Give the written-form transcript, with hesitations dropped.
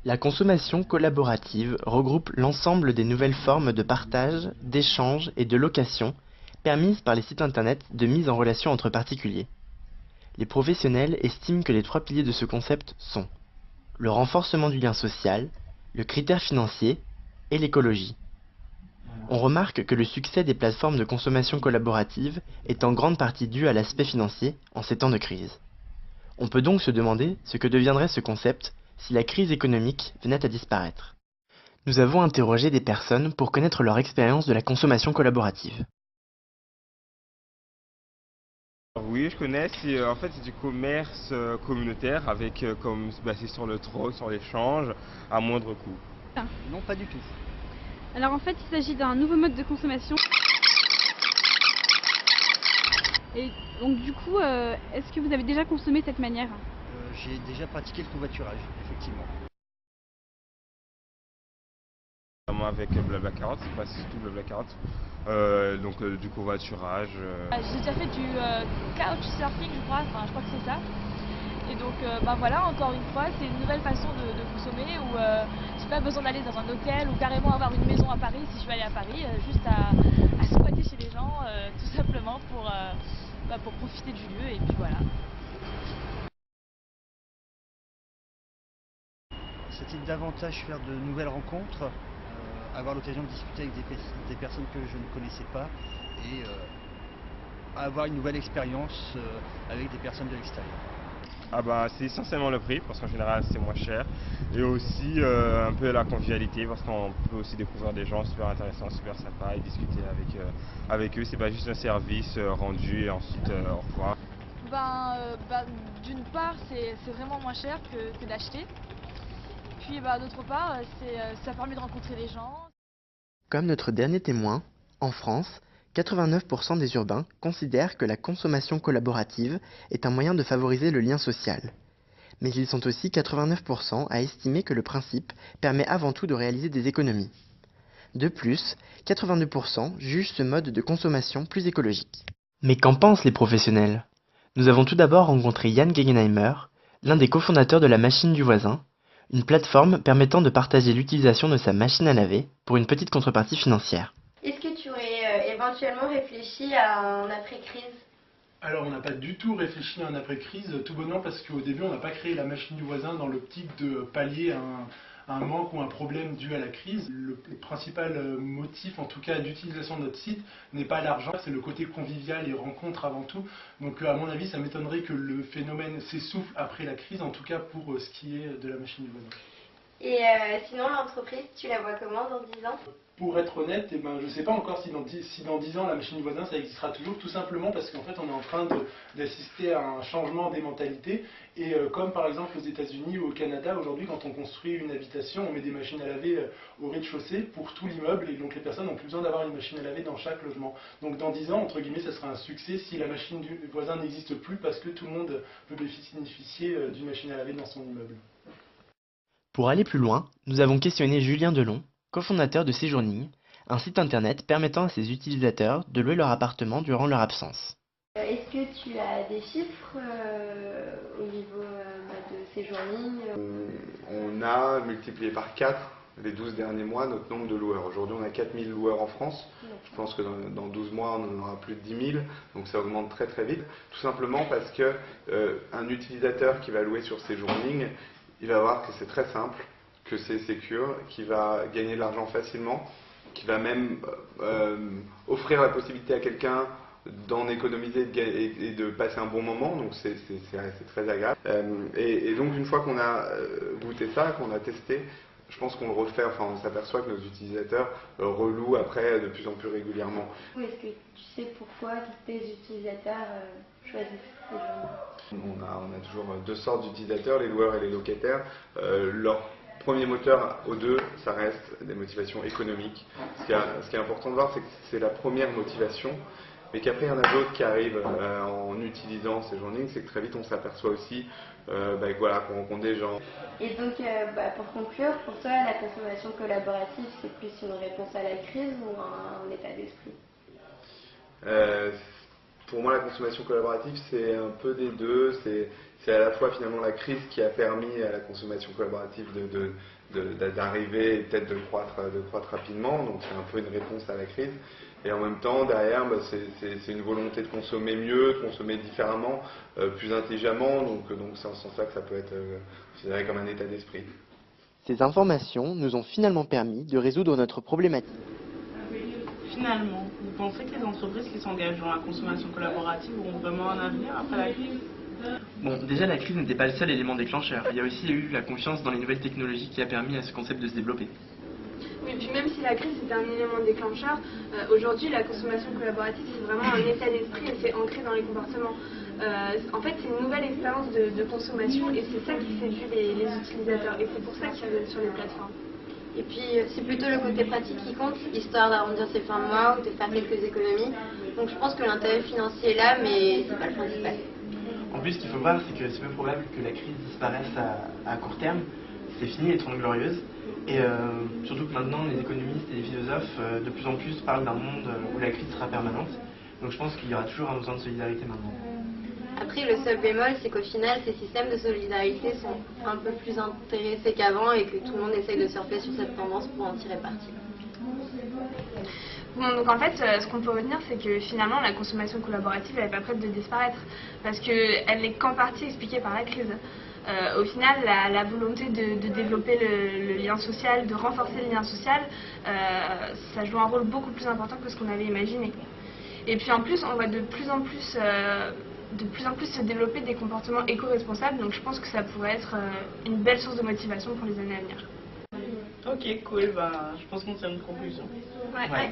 La consommation collaborative regroupe l'ensemble des nouvelles formes de partage, d'échange et de location permises par les sites internet de mise en relation entre particuliers. Les professionnels estiment que les trois piliers de ce concept sont le renforcement du lien social, le critère financier et l'écologie. On remarque que le succès des plateformes de consommation collaborative est en grande partie dû à l'aspect financier en ces temps de crise. On peut donc se demander ce que deviendrait ce concept si la crise économique venait à disparaître. Nous avons interrogé des personnes pour connaître leur expérience de la consommation collaborative. Oui, je connais. En fait, c'est du commerce communautaire avec comme basé sur le troc, sur l'échange, à moindre coût. Non, pas du tout. Alors en fait, il s'agit d'un nouveau mode de consommation. Et donc du coup, est-ce que vous avez déjà consommé de cette manière? J'ai déjà pratiqué le covoiturage, effectivement. Notamment avec Blablacar, c'est pas surtout Blablacar. Donc du covoiturage. J'ai déjà fait du couchsurfing, je crois, enfin je crois que c'est ça. Et donc voilà, encore une fois, c'est une nouvelle façon de consommer où j'ai pas besoin d'aller dans un hôtel ou carrément avoir une maison à Paris si je veux aller à Paris, juste à squatter chez les gens, tout simplement pour profiter du lieu et puis voilà. C'est davantage faire de nouvelles rencontres, avoir l'occasion de discuter avec des personnes que je ne connaissais pas et avoir une nouvelle expérience avec des personnes de l'extérieur. Ah bah c'est essentiellement le prix parce qu'en général c'est moins cher et aussi un peu la convivialité parce qu'on peut aussi découvrir des gens super intéressants, super sympas et discuter avec eux. C'est pas juste un service rendu et ensuite au revoir. D'une part c'est vraiment moins cher que d'acheter. Puis d'autre part ça permet de rencontrer des gens. Comme notre dernier témoin, en France, 89% des urbains considèrent que la consommation collaborative est un moyen de favoriser le lien social. Mais ils sont aussi 89% à estimer que le principe permet avant tout de réaliser des économies. De plus, 82% jugent ce mode de consommation plus écologique. Mais qu'en pensent les professionnels? Nous avons tout d'abord rencontré Yann Gegenheimer, l'un des cofondateurs de la machine du voisin, une plateforme permettant de partager l'utilisation de sa machine à laver pour une petite contrepartie financière. Est-ce que tu aurais éventuellement réfléchi à un après-crise? Alors on n'a pas du tout réfléchi à un après-crise, tout bonnement parce qu'au début on n'a pas créé la machine du voisin dans l'optique de pallier un manque ou un problème dû à la crise. Le principal motif en tout cas d'utilisation de notre site n'est pas l'argent, c'est le côté convivial et rencontre avant tout. Donc à mon avis ça m'étonnerait que le phénomène s'essouffle après la crise, en tout cas pour ce qui est de la machine du voisin. Et sinon l'entreprise, tu la vois comment dans 10 ans? Pour être honnête, je ne sais pas encore si dans 10 ans la machine du voisin ça existera toujours, tout simplement parce qu'en fait on est en train d'assister à un changement des mentalités et comme par exemple aux États-Unis ou au Canada, aujourd'hui quand on construit une habitation, on met des machines à laver au rez-de-chaussée pour tout l'immeuble et donc les personnes n'ont plus besoin d'avoir une machine à laver dans chaque logement. Donc dans 10 ans, entre guillemets, ça sera un succès si la machine du voisin n'existe plus parce que tout le monde peut bénéficier d'une machine à laver dans son immeuble. Pour aller plus loin, nous avons questionné Julien Delon, cofondateur de Séjourning, un site internet permettant à ses utilisateurs de louer leur appartement durant leur absence. Est-ce que tu as des chiffres au niveau de Séjourning? On a multiplié par 4 les 12 derniers mois notre nombre de loueurs. Aujourd'hui on a 4000 loueurs en France. Je pense que dans 12 mois on en aura plus de 10 000, donc ça augmente très très vite. Tout simplement parce que un utilisateur qui va louer sur Séjourning, il va voir que c'est très simple, que c'est sécure, qu'il va gagner de l'argent facilement, qu'il va même offrir la possibilité à quelqu'un d'en économiser et de passer un bon moment, donc c'est très agréable. Et donc une fois qu'on a goûté ça, qu'on a testé, je pense qu'on le refait, enfin on s'aperçoit que nos utilisateurs relouent après de plus en plus régulièrement. Oui, est-ce que tu sais pourquoi tes utilisateurs choisissent Séjourning? On a toujours deux sortes d'utilisateurs, les loueurs et les locataires. Leur premier moteur aux deux, ça reste des motivations économiques. Ce qui est important de voir, c'est que c'est la première motivation, mais qu'après il y en a d'autres qui arrivent en utilisant Séjourning, c'est que très vite on s'aperçoit aussi voilà, qu'on rencontre des gens. Et donc pour conclure, pour toi la consommation collaborative c'est plus une réponse à la crise ou un état d'esprit? Pour moi, la consommation collaborative, c'est un peu des deux. c'est à la fois finalement la crise qui a permis à la consommation collaborative d'arriver et peut-être de croître rapidement, donc c'est un peu une réponse à la crise. Et en même temps, derrière, c'est une volonté de consommer mieux, de consommer différemment, plus intelligemment, donc c'est en ce sens-là que ça peut être considéré comme un état d'esprit. Ces informations nous ont finalement permis de résoudre notre problématique. Finalement, vous pensez que les entreprises qui s'engagent dans la consommation collaborative auront vraiment un avenir après la crise? Bon, déjà la crise n'était pas le seul élément déclencheur. Il y a aussi eu la confiance dans les nouvelles technologies qui a permis à ce concept de se développer. Oui, puis même si la crise était un élément déclencheur, aujourd'hui la consommation collaborative c'est vraiment un état d'esprit et c'est ancré dans les comportements. En fait c'est une nouvelle expérience de consommation et c'est ça qui séduit les utilisateurs et c'est pour ça qu'ils viennent sur les plateformes. Et puis c'est plutôt le côté pratique qui compte, histoire d'arrondir ses fins de mois ou de faire quelques économies. Donc je pense que l'intérêt financier est là, mais c'est pas le principal. En plus, ce qu'il faut voir, c'est que c'est peu probable que la crise disparaisse à court terme. C'est fini les 30 glorieuses. Et surtout que maintenant, les économistes et les philosophes de plus en plus parlent d'un monde où la crise sera permanente. Donc je pense qu'il y aura toujours un besoin de solidarité maintenant. Après, le seul bémol, c'est qu'au final, ces systèmes de solidarité sont un peu plus intéressés qu'avant et que tout le monde essaye de surfer sur cette tendance pour en tirer parti. Bon, donc en fait, ce qu'on peut retenir, c'est que finalement, la consommation collaborative, elle n'est pas prête de disparaître parce qu'elle n'est qu'en partie expliquée par la crise. Au final, la volonté de développer le lien social, de renforcer le lien social, ça joue un rôle beaucoup plus important que ce qu'on avait imaginé. Et puis en plus, on voit de plus en plus se développer des comportements éco-responsables, donc je pense que ça pourrait être une belle source de motivation pour les années à venir. Ok, cool, je pense qu'on tient une conclusion. Ouais.